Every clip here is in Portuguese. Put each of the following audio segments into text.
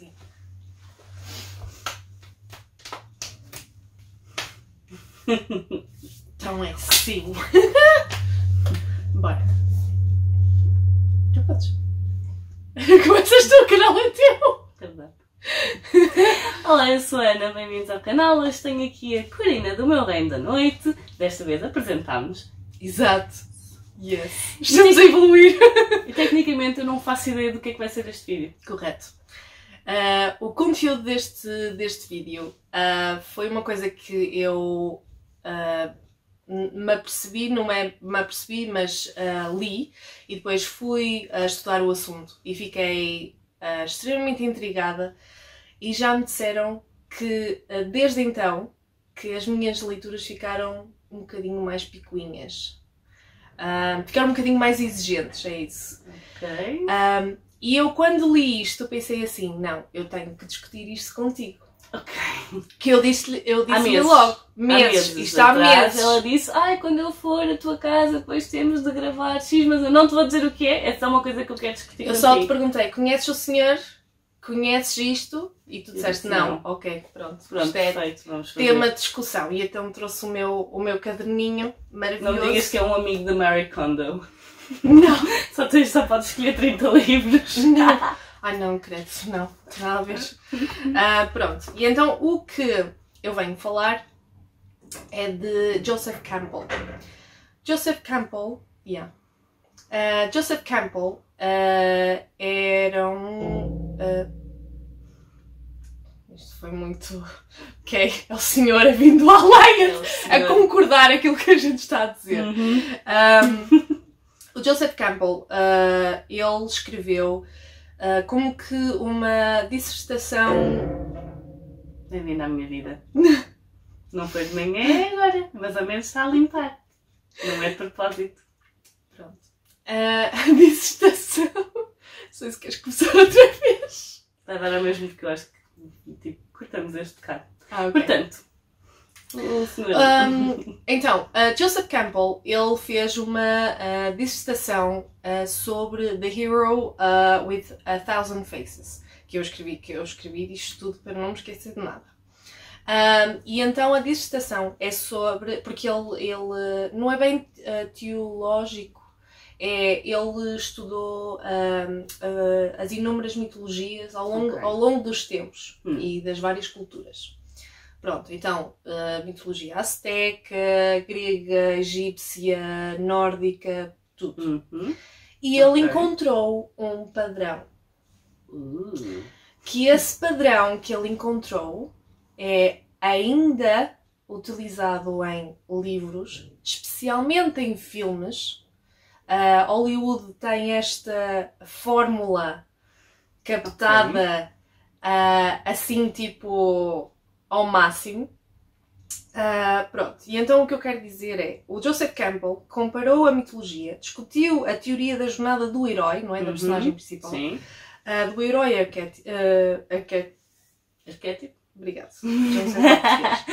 sim. Então é assim. Bora. Já podes. Começas tu, o canal é teu. Verdade. Olá, eu sou a Ana, bem-vindos ao canal. Hoje tenho aqui a Corina do meu Reino da Noite. Desta vez apresentámos. Exato. Yes. Estamos a evoluir. E tecnicamente eu não faço ideia do que é que vai ser este vídeo. Correto. O conteúdo deste vídeo foi uma coisa que eu me apercebi, não é me apercebi, mas li e depois fui estudar o assunto e fiquei extremamente intrigada e já me disseram que desde então que as minhas leituras ficaram um bocadinho mais picuinhas. Ficaram um bocadinho mais exigentes, é isso. Ok. E eu quando li isto pensei assim, não, eu tenho que discutir isto contigo. Ok. Que eu disse-lhe meses. logo, meses, isto há atrás, meses. Ela disse, quando eu for à tua casa depois temos de gravar X, mas eu não te vou dizer o que é só uma coisa que eu quero discutir Eu contigo. só te perguntei, conheces o senhor? Conheces isto? E tu disseste disse não. não. Ok, pronto. Pronto, Isto é perfeito, vamos fazer. tema de discussão. E então trouxe o meu caderninho maravilhoso. Não digas que é um amigo da Marie Kondo. Não. Só podes escolher 30 livros. Não. Ai não, credo, não. Nada a ver. Pronto. E então o que eu venho falar é de Joseph Campbell. Joseph Campbell, Joseph Campbell era um... isto foi muito... Ok, é o senhor a vindo à lenha a concordar aquilo que a gente está a dizer. O Joseph Campbell, ele escreveu como que uma dissertação... Bem-vindo à minha vida. Não foi de manhã agora, mas ao menos está a limpar. Não é de propósito. Pronto. A dissertação... Não sei se queres começar outra vez. Vai dar ao mesmo que eu acho que tipo, cortamos este bocado. Okay. Portanto, o senhor... então, Joseph Campbell, ele fez uma dissertação sobre The Hero with 1000 Faces, que eu escrevi disto tudo para não me esquecer de nada. E então a dissertação é sobre, porque ele não é bem teológico, ele estudou as inúmeras mitologias ao longo dos tempos e das várias culturas. Pronto, então, mitologia azteca, grega, egípcia, nórdica, tudo. E ele encontrou um padrão. Que esse padrão que ele encontrou é ainda utilizado em livros, especialmente em filmes. Hollywood tem esta fórmula captada assim, tipo... ao máximo. Pronto, e então o que eu quero dizer é, o Joseph Campbell comparou a mitologia, discutiu a teoria da jornada do herói, não é? Da personagem principal. Sim. Do herói arquétipo. Obrigado. Já não sei português.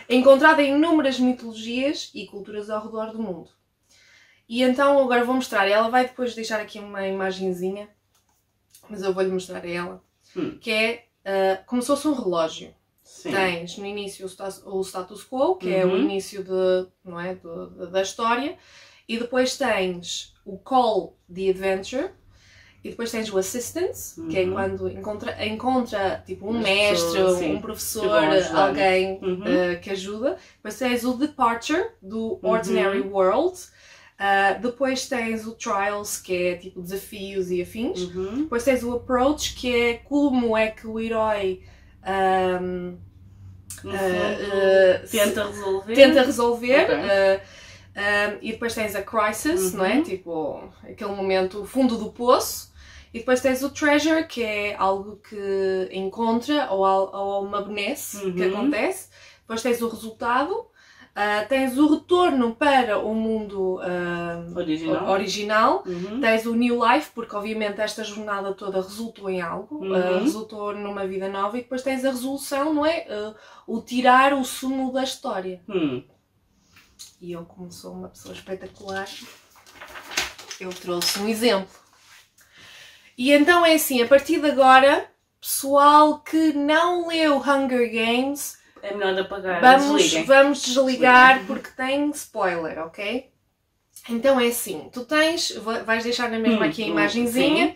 Encontrado em inúmeras mitologias e culturas ao redor do mundo. E então agora vou mostrar, ela vai depois deixar aqui uma imagenzinha, mas eu vou-lhe mostrar a ela, que é como se fosse um relógio. Sim. Tens no início o status quo, que é o início da história, e depois tens o call the adventure, e depois tens o assistance, que é quando encontra tipo um mestre, um professor, alguém que ajuda. Depois tens o departure, do ordinary world. Depois tens o trials, que é tipo desafios e afins. Depois tens o approach, que é como é que o herói tenta resolver. Okay. E depois tens a crisis, não é? Tipo, aquele momento, o fundo do poço. E depois tens o treasure, que é algo que encontra ou uma benesse que acontece. Depois tens o resultado. Tens o retorno para o mundo original. Tens o new life, porque obviamente esta jornada toda resultou em algo, resultou numa vida nova, e depois tens a resolução, não é? O tirar o sumo da história. E eu, como sou uma pessoa espetacular, eu trouxe um exemplo. E então é assim, a partir de agora, pessoal que não leu Hunger Games, É melhor apagar. vamos desligar porque tem spoiler, ok? Então é assim, tu vais deixar na mesma aqui a imagenzinha, sim.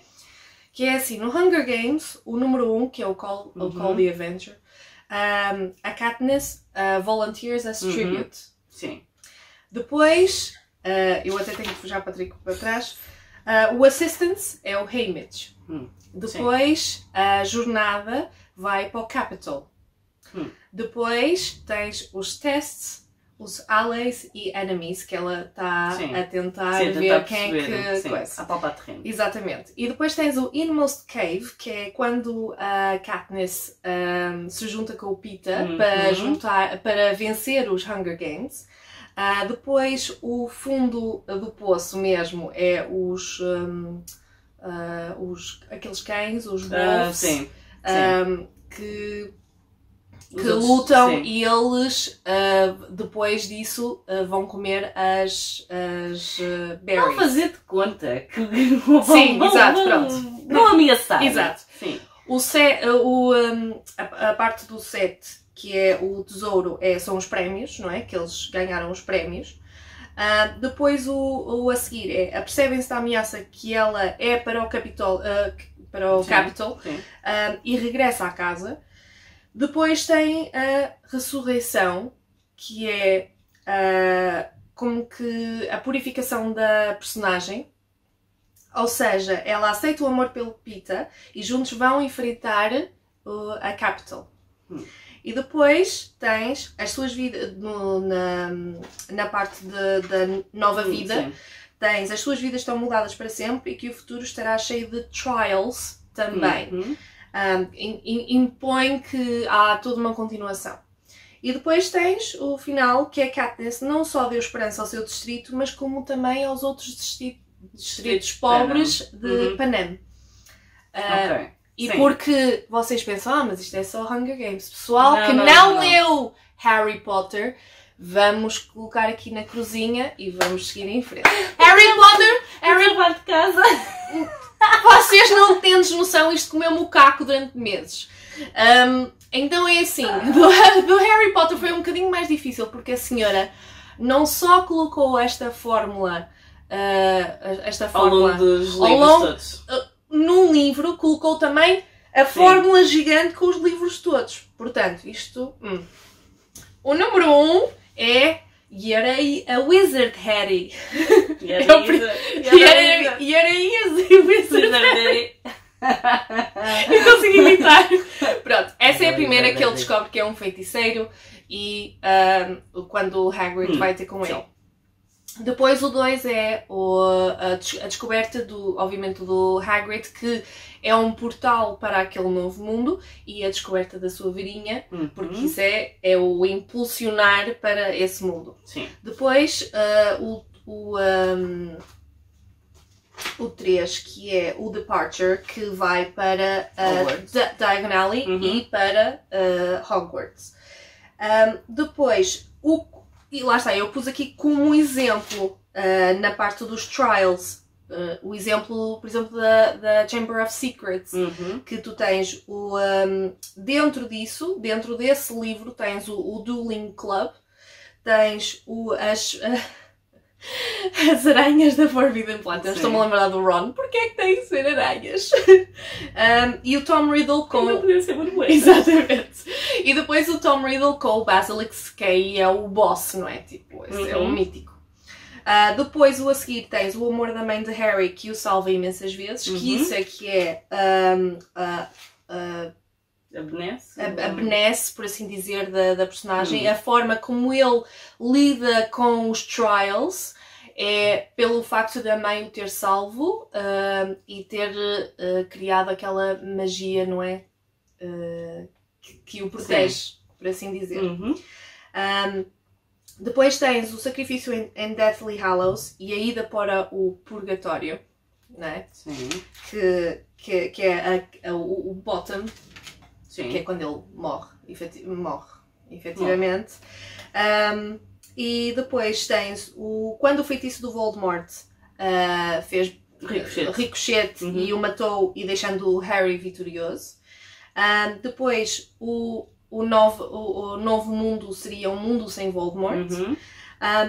que é assim, no Hunger Games, o número 1, que é o Call the Avenger, a Katniss volunteers as tribute. Sim. Depois, eu até tenho que já para trás, o Assistance é o Haymitch. Depois, a jornada vai para o Capitol. Depois tens os tests, os allies e enemies, que ela está a tentar ver quem é que coisa. A palpar terreno. Exatamente. E depois tens o Inmost Cave, que é quando a Katniss se junta com o Peeta para vencer os Hunger Games. Depois o fundo do poço mesmo é aqueles cães, os wolves, que lutam e eles depois disso vão comer as berries. Vão fazer de conta que vão ameaçar. Exato. Sim. A parte do set, que é o tesouro, são os prémios, não é? Que eles ganharam os prémios. Depois o a seguir apercebem-se da ameaça que ela é para o Capitol, e regressa à casa. Depois tem a ressurreição, que é como que a purificação da personagem. Ou seja, ela aceita o amor pelo Peeta e juntos vão enfrentar a Capitol. E depois tens as suas vidas, na parte da nova vida, tens as suas vidas estão mudadas para sempre e que o futuro estará cheio de trials também. Impõe que há toda uma continuação. E depois tens o final, que é Katniss não só deu esperança ao seu distrito, mas como também aos outros distritos pobres de Panem. E porque vocês pensam, mas isto é só Hunger Games. Pessoal que não leu Harry Potter, vamos colocar aqui na cruzinha e vamos seguir em frente. Harry Potter de casa. Vocês não têm noção, isto comeu-me o caco durante meses. Então é assim, do Harry Potter foi um bocadinho mais difícil, porque a senhora não só colocou esta fórmula ao longo dos livros todos. Num livro, colocou também a fórmula gigante com os livros todos. Portanto, isto... O número 1 é You're a Wizard, Harry. You're a Wizard, Harry. Eu consegui imitar. Pronto, essa é a primeira que ele descobre que é um feiticeiro e quando o Hagrid vai ter com ele. Depois o 2 é a descoberta obviamente do Hagrid, que é um portal para aquele novo mundo, e a descoberta da sua varinha, porque isso é o impulsionar para esse mundo. Sim. Depois o 3, que é o Departure, que vai para Diagon Alley e para Hogwarts. Depois, e lá está, eu pus aqui como exemplo, na parte dos trials, o exemplo, por exemplo, da Chamber of Secrets, que tu tens dentro disso, dentro desse livro, tens o Dueling Club, tens as aranhas da Forbidden Planet. Estou-me a lembrar do Ron. Porquê é que tem de ser aranhas? E o Tom Riddle com... Não podia ser muito bem. Exatamente. E depois o Tom Riddle com o Basilisk, que aí é o boss, não é? Tipo, esse é o mítico. Depois o a seguir tens o amor da mãe de Harry, que o salva imensas vezes, que isso é que é a benesse, por assim dizer, da personagem. A forma como ele lida com os trials é pelo facto da mãe o ter salvo e ter criado aquela magia, não é? Que o protege, por assim dizer. Depois tens o sacrifício em Deathly Hallows e a ida para o purgatório, não é? Sim. Que é o bottom. Sim. Que é quando ele morre, efetivamente. E depois tens quando o feitiço do Voldemort fez ricochete e o matou, e deixando o Harry vitorioso. Depois, o novo mundo seria um mundo sem Voldemort.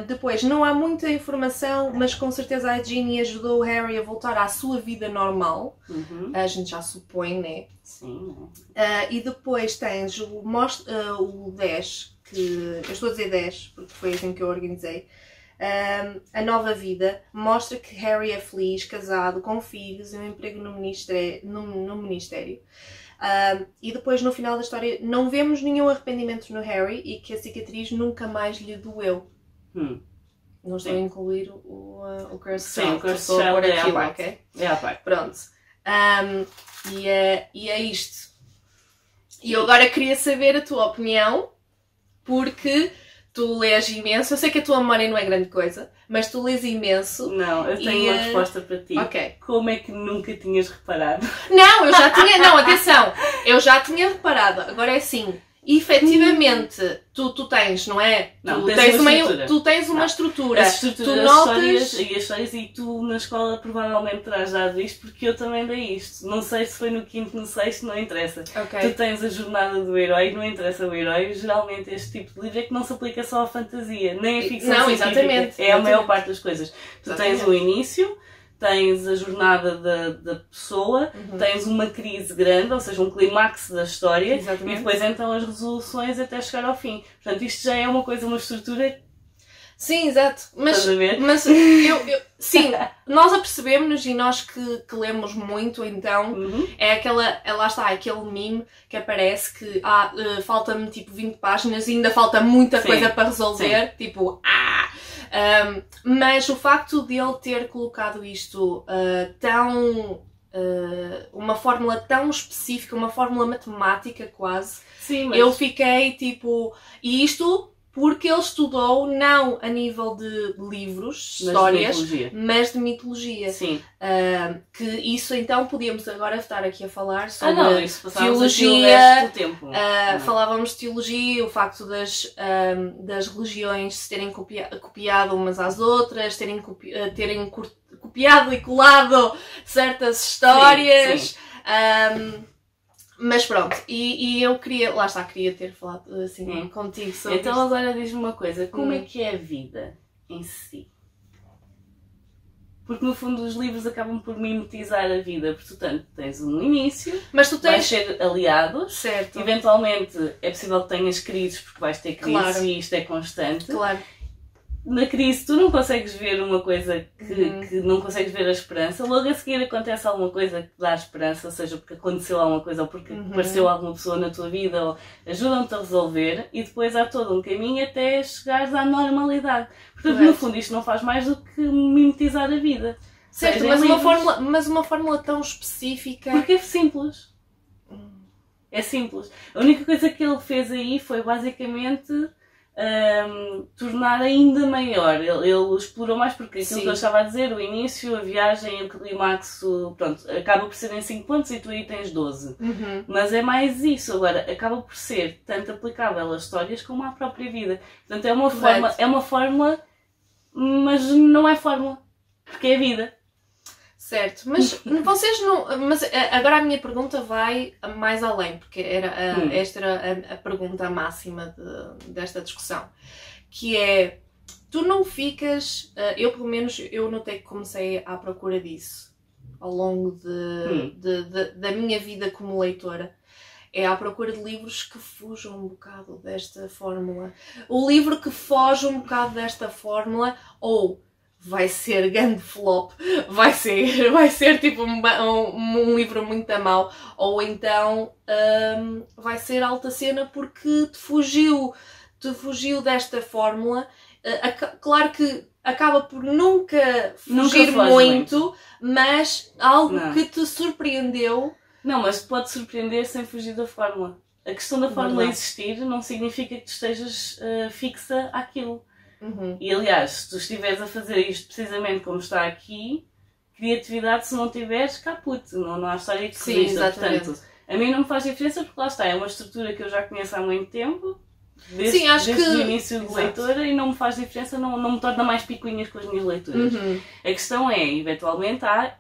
Depois, não há muita informação, mas com certeza a Ginny ajudou o Harry a voltar à sua vida normal. A gente já supõe, né? Sim. E depois tens o 10, que eu estou a dizer 10, porque foi assim que eu organizei. A nova vida mostra que Harry é feliz, casado, com filhos e um emprego no ministério. E depois, no final da história, não vemos nenhum arrependimento no Harry e que a cicatriz nunca mais lhe doeu. Não estou a incluir o Cursed Child. Sim, o Cursed Child é à parte. Okay? É à parte. Pronto. E é isto. E eu agora queria saber a tua opinião, porque tu lês imenso. Eu sei que a tua memória não é grande coisa, mas tu lês imenso. Não, eu tenho uma resposta para ti. Ok. Como é que nunca tinhas reparado? Não, eu já tinha... Não, atenção. Eu já tinha reparado. Agora é assim. Efetivamente, tu tens, não é? Não, tu tens uma estrutura. As estruturas, tu notas... as histórias, e tu na escola provavelmente terás dado isto, porque eu também dei isto. Não sei se foi no quinto, no sexto, não interessa. Okay. Tu tens a jornada do herói, não interessa o herói. Geralmente este tipo de livro é que não se aplica só à fantasia, nem à ficção científica. Exatamente. É a maior parte das coisas. Tu Exatamente. tens o início, tens a jornada da pessoa, tens uma crise grande, ou seja, um clímax da história. Exatamente. E depois então as resoluções até chegar ao fim. Portanto, isto já é uma coisa, uma estrutura. Sim, exato. Mas, Estás a ver? sim, nós apercebemos-nos, e nós que lemos muito, então, é aquela, lá está, aquele meme que aparece que falta-me tipo 20 páginas e ainda falta muita coisa para resolver, tipo, mas o facto de ele ter colocado isto uma fórmula tão específica, uma fórmula matemática quase, Sim, mas... eu fiquei tipo, e isto porque ele estudou não a nível de livros, histórias, mas de mitologia. Sim. Que isso então podíamos agora estar aqui a falar sobre teologia. Falávamos de teologia, o facto das religiões se terem copiado umas às outras, terem copiado e colado certas histórias. Sim. Mas pronto, e eu queria ter falado assim contigo sobre então isto. agora diz-me uma coisa, como é que é a vida em si? Porque no fundo os livros acabam por mimetizar a vida, portanto tens um início, mas tu vais ser aliados, certo. Eventualmente é possível que tenhas crises porque vais ter crises, claro. E isto é constante. Claro. Na crise tu não consegues ver uma coisa que não consegues ver a esperança, logo a seguir acontece alguma coisa que dá esperança, seja porque aconteceu alguma coisa ou porque apareceu alguma pessoa na tua vida ou ajudam-te a resolver, e depois há todo um caminho até chegares à normalidade. Portanto, no fundo isto não faz mais do que mimetizar a vida. Certo, mas uma fórmula tão específica... Porque é simples. É simples. A única coisa que ele fez aí foi basicamente... tornar ainda maior. Ele explorou mais porque aquilo que eu estava a dizer, o início, a viagem, o clímax, pronto, acaba por ser em 5 pontos e tu aí tens 12. Mas é mais isso. Agora, acaba por ser tanto aplicável às histórias como à própria vida. Portanto, é uma fórmula, mas não é fórmula, porque é vida. Certo, mas vocês não... Mas agora a minha pergunta vai mais além, porque esta era a pergunta máxima desta discussão, que é, tu não ficas... eu pelo menos, eu notei que comecei à procura disso ao longo da minha vida como leitora. É à procura de livros que fujam um bocado desta fórmula. O livro que foge um bocado desta fórmula, ou... vai ser grande flop, vai ser tipo um livro muito a mau, ou então vai ser alta cena porque te fugiu desta fórmula. Claro que acaba por nunca fugir muito, mas algo que te surpreendeu. Não, mas pode surpreender sem fugir da fórmula. A questão da fórmula existir não significa que tu estejas fixa àquilo. E aliás, se tu estiveres a fazer isto precisamente como está aqui, criatividade, se não tiveres, caput, não há história que resista. Portanto, a mim não me faz diferença porque lá está, é uma estrutura que eu já conheço há muito tempo, desde o início de leitora, e não me faz diferença, não me torna mais picuinhas com as minhas leituras. A questão é, eventualmente, há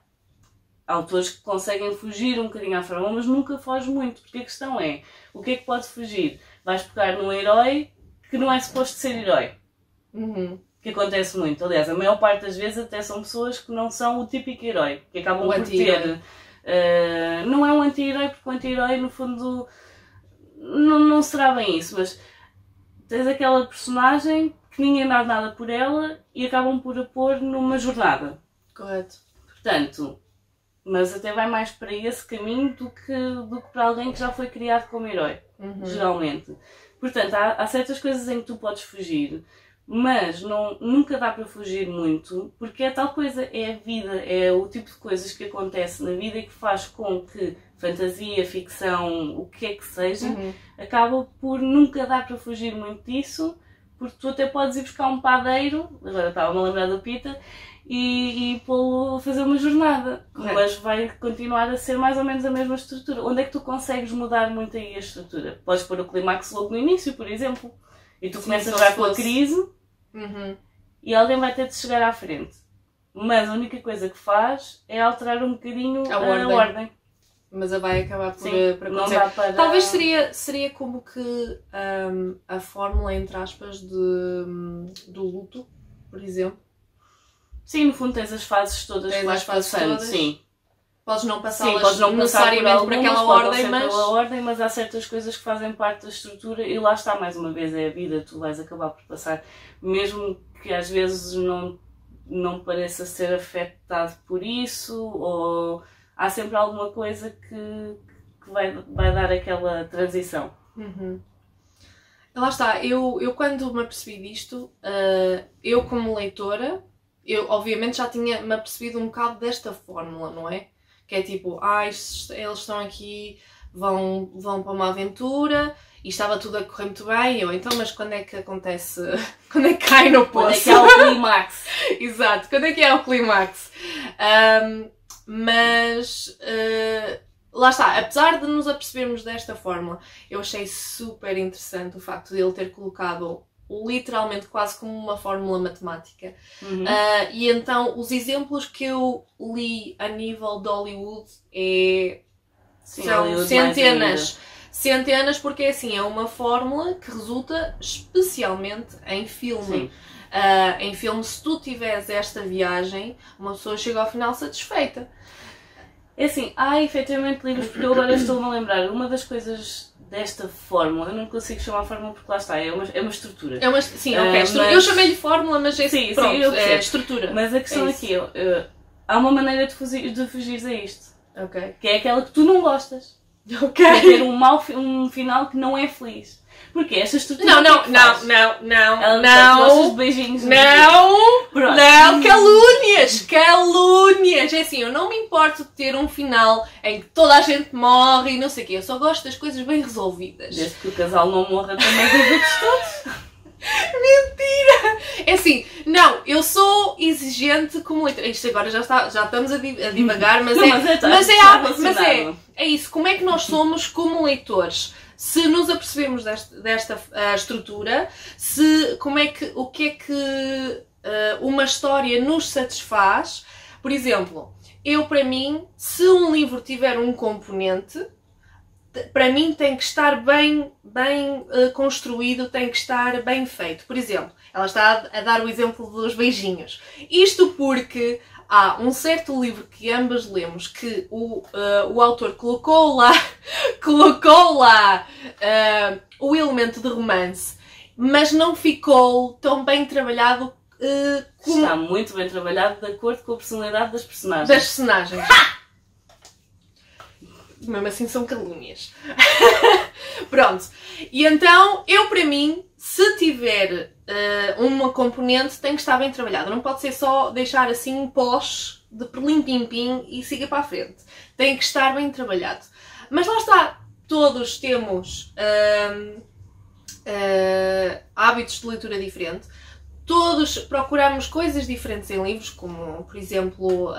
autores que conseguem fugir um bocadinho à fórmula, mas nunca foge muito, porque a questão é, o que é que pode fugir? Vais pegar num herói que não é suposto ser herói. Que acontece muito. Aliás, a maior parte das vezes até são pessoas que não são o típico herói, que acabam por ter... não é um anti-herói, porque o anti-herói, no fundo, não será bem isso, mas tens aquela personagem que ninguém dá nada por ela e acabam por a pôr numa jornada. Correto. Portanto, mas até vai mais para esse caminho do que para alguém que já foi criado como herói, geralmente. Portanto, há certas coisas em que tu podes fugir, mas nunca dá para fugir muito, porque é tal coisa, é a vida, é o tipo de coisas que acontece na vida e que faz com que fantasia, ficção, o que é que seja, acaba por nunca dar para fugir muito disso, porque tu até podes ir buscar um padeiro, agora estava-me a lembrar do Pita, e pô-lo a fazer uma jornada, mas vai continuar a ser mais ou menos a mesma estrutura. Onde é que tu consegues mudar muito aí a estrutura? Podes pôr o clímax logo no início, por exemplo, e tu começas já com a crise e alguém vai ter de chegar à frente. Mas a única coisa que faz é alterar um bocadinho a ordem. Mas a vai acabar por acontecer. Não dá para... Talvez seria como que a fórmula, entre aspas, do luto, por exemplo. Sim, no fundo tens as fases todas que vais passando, sim. Podes não passá-las necessariamente por aquela ordem, pela ordem, mas há certas coisas que fazem parte da estrutura e lá está, mais uma vez, é a vida, tu vais acabar por passar, mesmo que às vezes não pareça ser afetado por isso, ou há sempre alguma coisa que vai dar aquela transição. Lá está, eu quando me apercebi disto, eu como leitora, eu obviamente já tinha-me apercebido um bocado desta fórmula, não é? Que é tipo, eles estão aqui, vão para uma aventura e estava tudo a correr muito bem. Mas quando é que acontece? Quando é que cai no poço? Quando é que é o clímax? Exato, quando é que é o clímax? Lá está, apesar de nos apercebermos desta fórmula, eu achei super interessante o facto de ele ter colocado literalmente quase como uma fórmula matemática. E então os exemplos que eu li a nível de Hollywood são centenas, porque assim, é uma fórmula que resulta especialmente em filme. Em filme, se tu tiveres esta viagem, uma pessoa chega ao final satisfeita. É assim, há efetivamente livros, porque eu agora estou-me a lembrar, uma das coisas desta fórmula, eu não consigo chamar fórmula porque lá está, é uma estrutura. Eu chamei-lhe fórmula, mas é estrutura. Mas a questão aqui, há uma maneira de fugir a isto, que é aquela que tu não gostas. Que é ter um final que não é feliz. Porque esta estrutura... Não, gostas de beijinhos. Não, calúnias. É assim, eu não me importo de ter um final em que toda a gente morre e não sei o quê. Eu só gosto das coisas bem resolvidas. Desde que o casal não morra também dos outros todos. Mentira! É assim, não, eu sou exigente como leitora. Isto agora já estamos a divagar, mas é isso. Como é que nós somos como leitores? Se nos apercebemos desta estrutura, o que é que uma história nos satisfaz. Por exemplo, para mim, se um livro tiver um componente, para mim tem que estar bem construído, tem que estar bem feito. Por exemplo, ela está a dar o exemplo dos beijinhos. Isto porque há um certo livro que ambas lemos que o autor colocou lá o elemento de romance, mas não ficou tão bem trabalhado como... Está muito bem trabalhado de acordo com a personalidade das personagens. Mesmo assim são calúnias. Pronto. E então, para mim, se tiver uma componente, tem que estar bem trabalhada. Não pode ser só deixar assim pós de perlim-pim-pim e siga para a frente. Tem que estar bem trabalhado. Mas lá está. Todos temos hábitos de leitura diferente. Todos procuramos coisas diferentes em livros, como, por exemplo,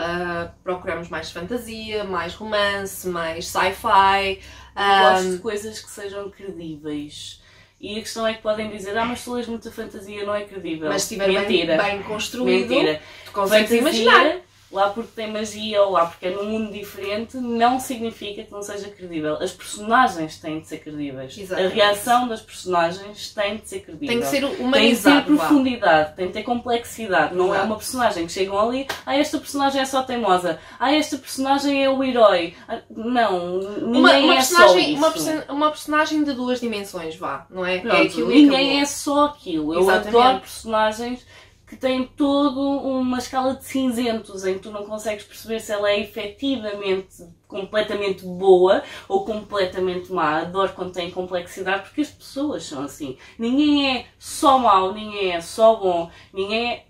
procuramos mais fantasia, mais romance, mais sci-fi. Gosto de coisas que sejam credíveis. E a questão é que podem dizer, mas tu lês muita fantasia, não é credível. Mas se estiver bem construído, mentira. Tu consegues imaginar. lá porque tem magia ou lá porque é num mundo diferente, não significa que não seja credível. As personagens têm de ser credíveis. Exatamente. A reação das personagens tem de ser credível. Tem de ser humanizado. Tem de ter profundidade, tem de ter complexidade. Não é uma personagem que chegam ali, esta personagem é só teimosa, esta personagem é o herói. Não, ninguém é só isso. Uma personagem de duas dimensões, vá, não é? Pronto, é aquilo ninguém é só aquilo. Eu Exatamente. adoro personagens que têm toda uma escala de cinzentos em que tu não consegues perceber se ela é efetivamente completamente boa ou completamente má. Adoro quando tem complexidade, porque as pessoas são assim. Ninguém é só mau, ninguém é só bom, ninguém é...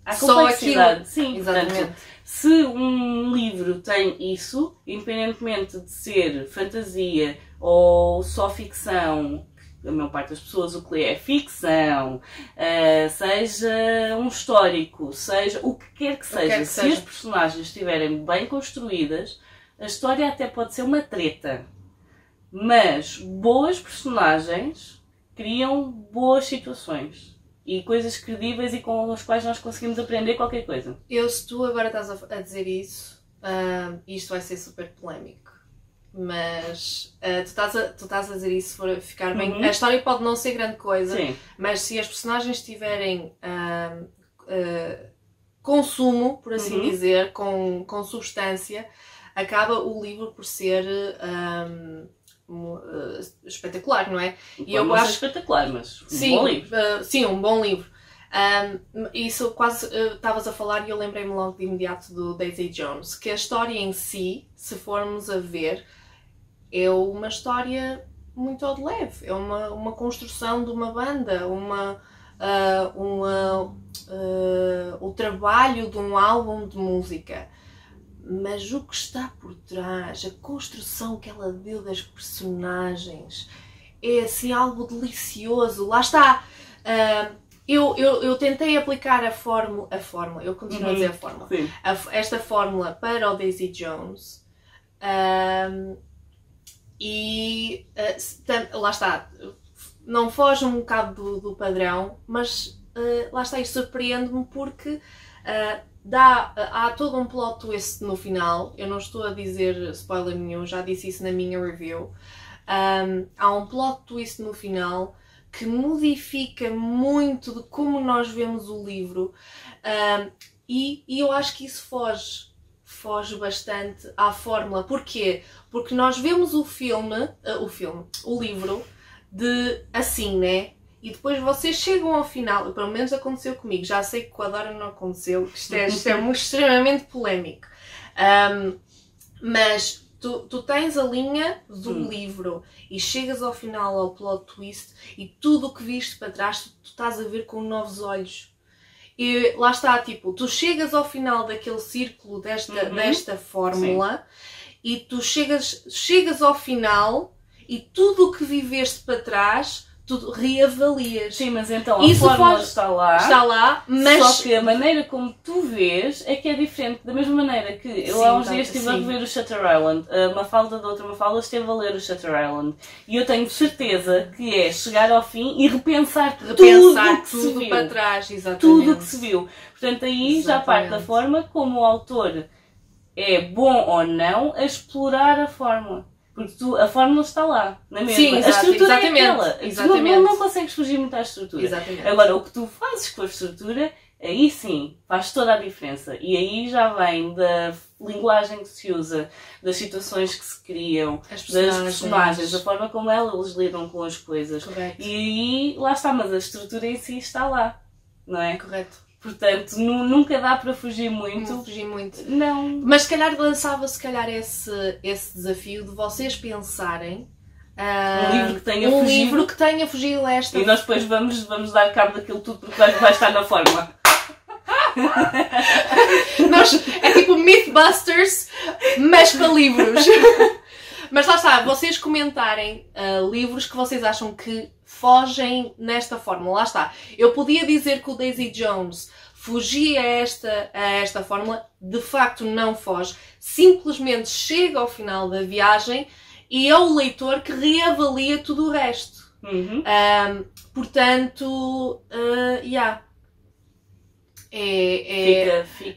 Há complexidade. Sim, exatamente. Portanto, se um livro tem isso, independentemente de ser fantasia ou só ficção, a maior parte das pessoas o que lê é ficção, seja um histórico, seja o que quer que seja, se as personagens estiverem bem construídas, a história até pode ser uma treta, mas boas personagens criam boas situações e coisas credíveis e com as quais nós conseguimos aprender qualquer coisa. Se tu agora estás a dizer isso, isto vai ser super polémico. Mas tu estás a dizer isso se for ficar bem. A história pode não ser grande coisa, sim, mas se as personagens tiverem consumo, por assim dizer, com substância, acaba o livro por ser espetacular, não é? E eu acho espetacular, mas bom livro. Sim, um bom livro. Isso quase estavas a falar e eu lembrei-me logo de imediato do Daisy Jones, que a história em si, se formos a ver, é uma história muito ao de leve, é uma construção de uma banda, o trabalho de um álbum de música. Mas o que está por trás, a construção que ela deu das personagens, é assim algo delicioso. Lá está! Eu tentei aplicar a fórmula, eu continuo a dizer a fórmula, esta fórmula para o Daisy Jones e lá está, não foge um bocado do padrão, mas lá está, isto surpreende-me porque há todo um plot twist no final. Eu não estou a dizer spoiler nenhum, já disse isso na minha review. Há um plot twist no final que modifica muito de como nós vemos o livro e eu acho que isso foge bastante à fórmula. Porquê? Porque nós vemos o livro assim, né? E depois vocês chegam ao final, pelo menos aconteceu comigo, já sei que com a Dora não aconteceu, isto é extremamente polémico. Mas tu tens a linha do livro e chegas ao final ao plot twist e tudo o que viste para trás tu estás a ver com novos olhos. E lá está, tipo, tu chegas ao final daquele círculo desta fórmula e tu chegas ao final e tudo o que viveste para trás tu reavalias. Sim, mas então a fórmula está lá, mas... só que a maneira como tu vês é que é diferente. Da mesma maneira que eu há uns dias estive a rever o Shutter Island, a Mafalda da outra Mafalda esteve a ler o Shutter Island e eu tenho certeza que é chegar ao fim e repensar tudo que se viu. Para trás, exatamente. Tudo o que se viu. Portanto, aí já parte da forma como o autor é bom ou não a explorar a fórmula. Porque a fórmula está lá, não é mesmo? Sim, a estrutura é aquela. Exatamente. Não consegues fugir muito à estrutura. Exatamente. Agora, o que tu fazes com a estrutura, aí sim, faz toda a diferença. E aí já vem da linguagem que se usa, das situações que se criam, das personagens, da forma como eles lidam com as coisas. Correto. E aí, lá está, mas a estrutura em si está lá, não é? Correto. Portanto, nunca dá para fugir muito. Não fugir muito. Não. Mas se calhar lançava esse desafio de vocês pensarem um livro que tenha fugido desta. E nós depois vamos dar cabo daquilo tudo porque vai estar na fórmula. É tipo Mythbusters, mas para livros. Mas lá está, vocês comentarem livros que vocês acham que fogem nesta fórmula. Lá está. Eu podia dizer que o Daisy Jones fugia a esta fórmula, de facto não foge. Simplesmente chega ao final da viagem e é o leitor que reavalia tudo o resto. Portanto,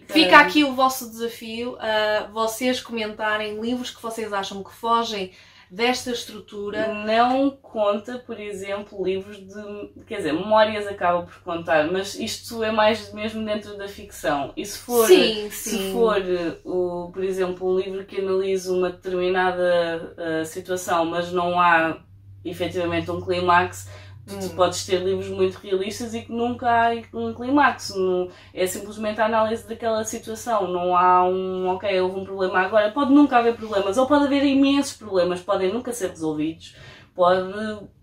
Fica aqui o vosso desafio a vocês comentarem livros que vocês acham que fogem desta estrutura. Não conta, por exemplo, livros de... Quer dizer, Memórias acaba por contar, mas isto é mais mesmo dentro da ficção. E se for, se for por exemplo, um livro que analisa uma determinada situação, mas não há efetivamente um clímax, tu podes ter livros muito realistas e que nunca há um clímax. É simplesmente a análise daquela situação. Não há ok, houve um problema agora. Pode nunca haver problemas, ou pode haver imensos problemas, podem nunca ser resolvidos.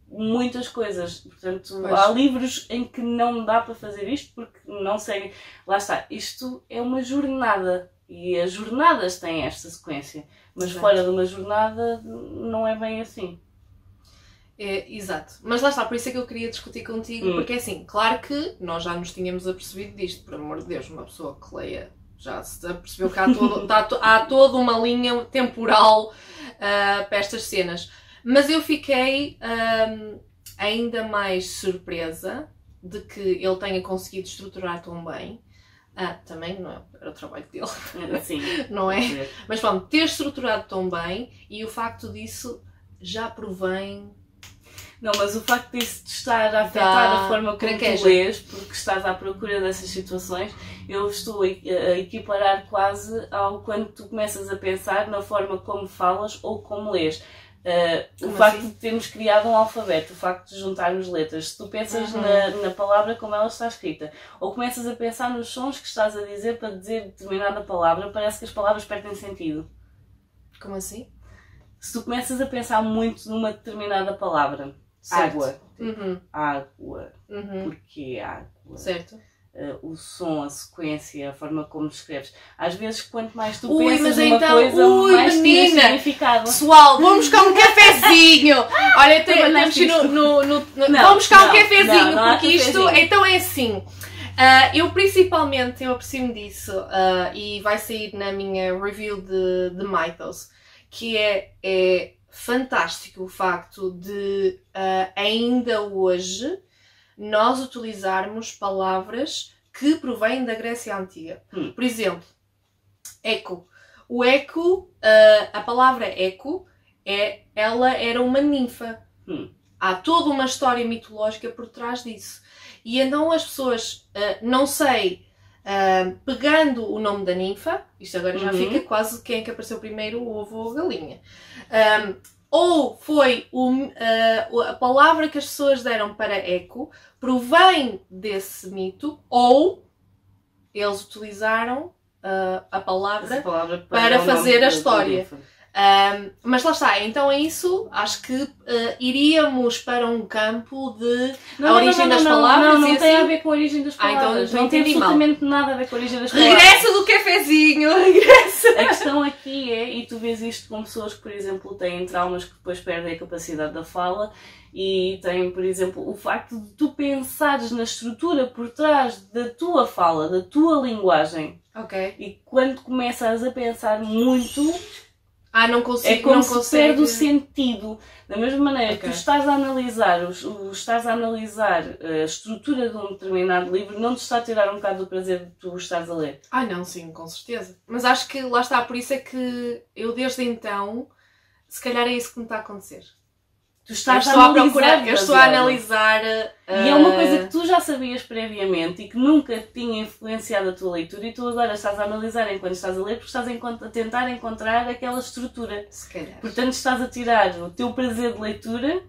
Muitas coisas. Portanto, há livros em que não dá para fazer isto porque não seguem. Lá está, isto é uma jornada. E as jornadas têm esta sequência. Mas fora de uma jornada não é bem assim. Exato, mas lá está, por isso é que eu queria discutir contigo, porque é assim, claro que nós já nos tínhamos apercebido disto, por amor de Deus, uma pessoa que leia já se apercebeu que há toda uma linha temporal para estas cenas, mas eu fiquei ainda mais surpresa de que ele tenha conseguido estruturar tão bem. Também não era o trabalho dele, Sim, não é? Mas pronto, ter estruturado tão bem e o facto disso já provém. Não, mas o facto disso te estar a afetar a forma como tu lês, porque estás à procura dessas situações, eu estou a equiparar quase ao quando tu começas a pensar na forma como falas ou como lês. O facto de termos criado um alfabeto, o facto de juntarmos letras, se tu pensas na palavra como ela está escrita, ou começas a pensar nos sons que estás a dizer para dizer determinada palavra, parece que as palavras perdem sentido. Como assim? Se tu começas a pensar muito numa determinada palavra, certo. Água, água, porquê água? Certo. O som, a sequência, a forma como escreves. Às vezes, quanto mais tu pensas numa então, coisa, mais tem significado. Pessoal, vamos buscar um cafezinho! Olha, temos que ir vamos buscar um cafezinho, porque isto... Então é assim, eu principalmente, eu aprecio-me disso, e vai sair na minha review de Mythos, que é fantástico o facto de ainda hoje nós utilizarmos palavras que provêm da Grécia Antiga. Por exemplo, eco. O eco, a palavra eco, ela era uma ninfa. Há toda uma história mitológica por trás disso. E então as pessoas, não sei, pegando o nome da ninfa, isto agora já fica quase quem é que apareceu primeiro, o ovo ou a galinha. Ou foi a palavra que as pessoas deram para eco provém desse mito, ou eles utilizaram a palavra para fazer a história. Mas lá está, então é isso, acho que iríamos para um campo de origem das palavras. Não tem a ver com a origem das palavras, então não tem absolutamente nada a ver com a origem das palavras. Regressa do cafezinho, regressa! A questão aqui e tu vês isto com pessoas que, por exemplo, têm traumas que depois perdem a capacidade da fala e têm, por exemplo, o facto de tu pensares na estrutura por trás da tua fala, da tua linguagem. Ok. E quando começas a pensar muito... não consigo, é como não se consigo. perde o sentido. Da mesma maneira que tu estás a analisar a estrutura de um determinado livro, não te está a tirar um bocado do prazer de tu estás a ler. Não, sim, com certeza. Mas acho que lá está, por isso é que eu desde então, se calhar é isso que me está a acontecer. Tu estás a procurar, eu estou a analisar. E é uma coisa que tu já sabias previamente e que nunca tinha influenciado a tua leitura e tu agora estás a analisar enquanto estás a ler porque estás a tentar encontrar aquela estrutura. Se calhar. Portanto, estás a tirar o teu prazer de leitura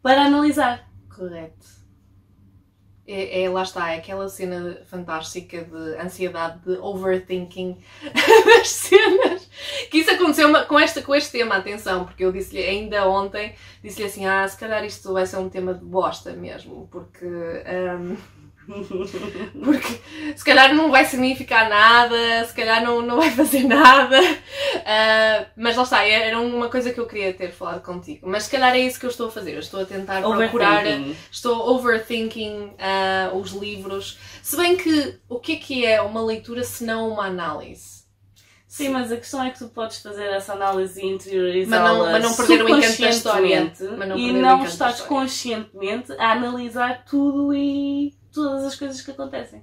para analisar. Correto. Lá está, é aquela cena fantástica de ansiedade, de overthinking das cenas. Que isso aconteceu com este tema, atenção, porque eu disse-lhe ainda ontem, disse-lhe assim, se calhar isto vai ser um tema de bosta mesmo, porque se calhar não vai significar nada, se calhar não vai fazer nada, mas lá está, era uma coisa que eu queria ter falado contigo, mas se calhar é isso que eu estou a fazer, eu estou a tentar procurar, estou overthinking os livros, se bem que o que é uma leitura se não uma análise? Sim, mas a questão é que tu podes fazer essa análise e interiorizá-la mas não perder o encanto da história. E não estás conscientemente a analisar tudo e todas as coisas que acontecem.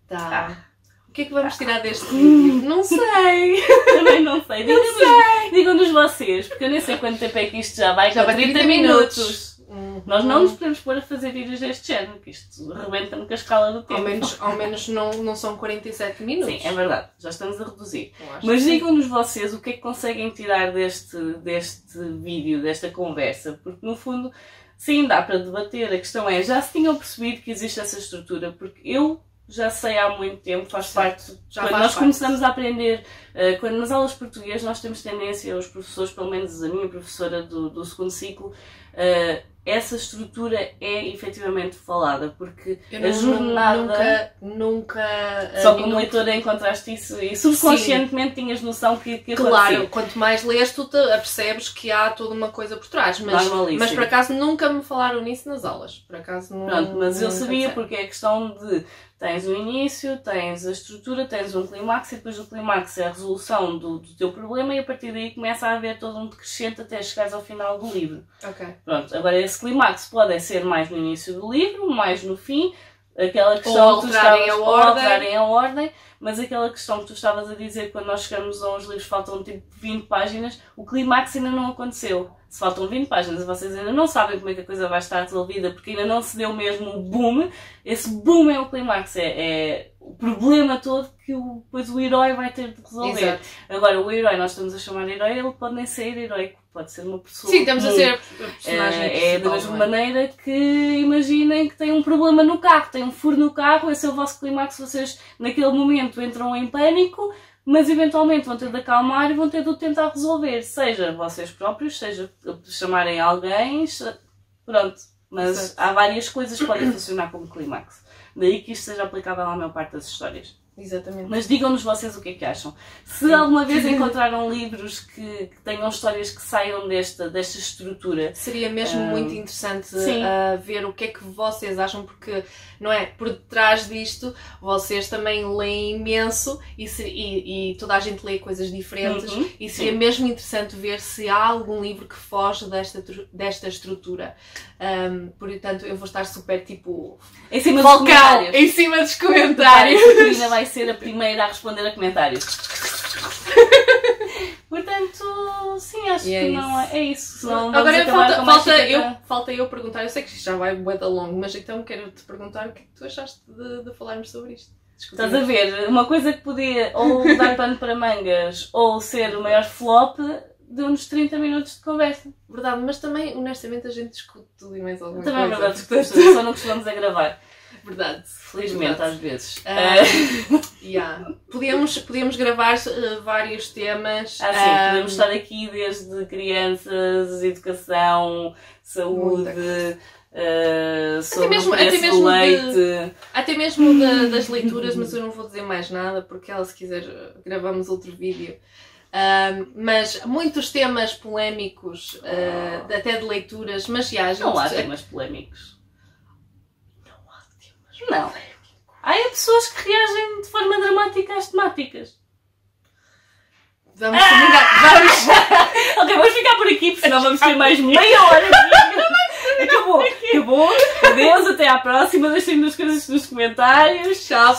Tá. O que é que vamos tirar deste vídeo? Não sei. Também não sei. Digam-nos vocês, porque eu nem sei quanto tempo é que isto já vai. Já vai 30 minutos. Nós não nos podemos pôr a fazer vídeos deste género, que isto rebenta-me com a escala do tempo. Ao menos não são 47 minutos. Sim, é verdade. Já estamos a reduzir. Mas digam-nos vocês o que é que conseguem tirar deste vídeo, desta conversa, porque no fundo, sim, dá para debater. A questão é, já se tinham percebido que existe essa estrutura? Porque eu já sei há muito tempo, faz parte. Quando nós começamos a aprender, quando nas aulas de português nós temos tendência, os professores, pelo menos a minha professora do segundo ciclo, essa estrutura é efetivamente falada, porque a jornada... Nunca... Só como leitora encontraste isso e subconscientemente tinhas noção que claro, acontecia. Quanto mais lês, tu percebes que há toda uma coisa por trás, mas por acaso nunca me falaram nisso nas aulas. Por acaso não... Pronto, mas eu sabia porque é a questão de... Tens o início, tens a estrutura, tens um clímax e depois do clímax é a resolução do teu problema e a partir daí começa a haver todo um decrescente até chegares ao final do livro. Ok. Pronto, agora esse clímax pode ser mais no início do livro, mais no fim, aquela questão ou alterarem a ordem, mas aquela questão que tu estavas a dizer quando nós chegamos a uns livros faltam tipo 20 páginas, o clímax ainda não aconteceu. Se faltam 20 páginas e vocês ainda não sabem como é que a coisa vai estar resolvida porque ainda não se deu mesmo o boom, esse boom é o clímax, é o problema todo que depois o herói vai ter de resolver. Exato. Agora, o herói, nós estamos a chamar herói, ele pode nem ser heróico, pode ser uma pessoa. Sim, estamos a ser a personagem é da mesma maneira que imaginem que tem um problema no carro, tem um furo no carro, esse é o vosso clímax, vocês naquele momento entram em pânico, mas eventualmente vão ter de acalmar e vão ter de tentar resolver, seja vocês próprios, seja chamarem alguém, pronto. Mas certo. Há várias coisas que podem funcionar como clímax. Daí que isto seja aplicável à maior parte das histórias. Exatamente. Mas digam-nos vocês o que é que acham. Se alguma vez encontraram livros que tenham histórias que saiam desta estrutura... Seria mesmo muito interessante ver o que é que vocês acham, porque, não é, por detrás disto, vocês também leem imenso e toda a gente lê coisas diferentes e seria mesmo interessante ver se há algum livro que foge desta estrutura. Portanto, eu vou estar super, tipo... Em cima dos comentários. Em cima dos comentários. A Catarina vai ser a primeira a responder a comentários. Portanto, sim, acho que não é isso. Senão agora falta eu perguntar, eu sei que isto já vai bué da longo, mas então quero-te perguntar o que é que tu achaste de falarmos sobre isto. Estás a ver? Uma coisa que podia ou dar pano para mangas ou ser o maior flop, deu-nos 30 minutos de conversa. Verdade, mas também, honestamente, a gente discute tudo e mais alguma coisa. Também é verdade, discutimos tudo, só não costumamos a gravar. Verdade. Felizmente, verdade. Às vezes. Podíamos gravar vários temas. Sim, podemos estar aqui desde crianças, educação, saúde, sobre o preço do leite. Até mesmo das leituras, mas eu não vou dizer mais nada, porque ela, se quiser, gravamos outro vídeo. Mas muitos temas polémicos, até de leituras, mas já... Não há temas polémicos. Não. Há pessoas que reagem de forma dramática às temáticas. Vamos terminar. Ok, vamos ficar por aqui, porque senão vamos ter mais meia hora de vídeo. Acabou. Adeus, até à próxima. Deixem-nos coisas nos comentários. Tchau.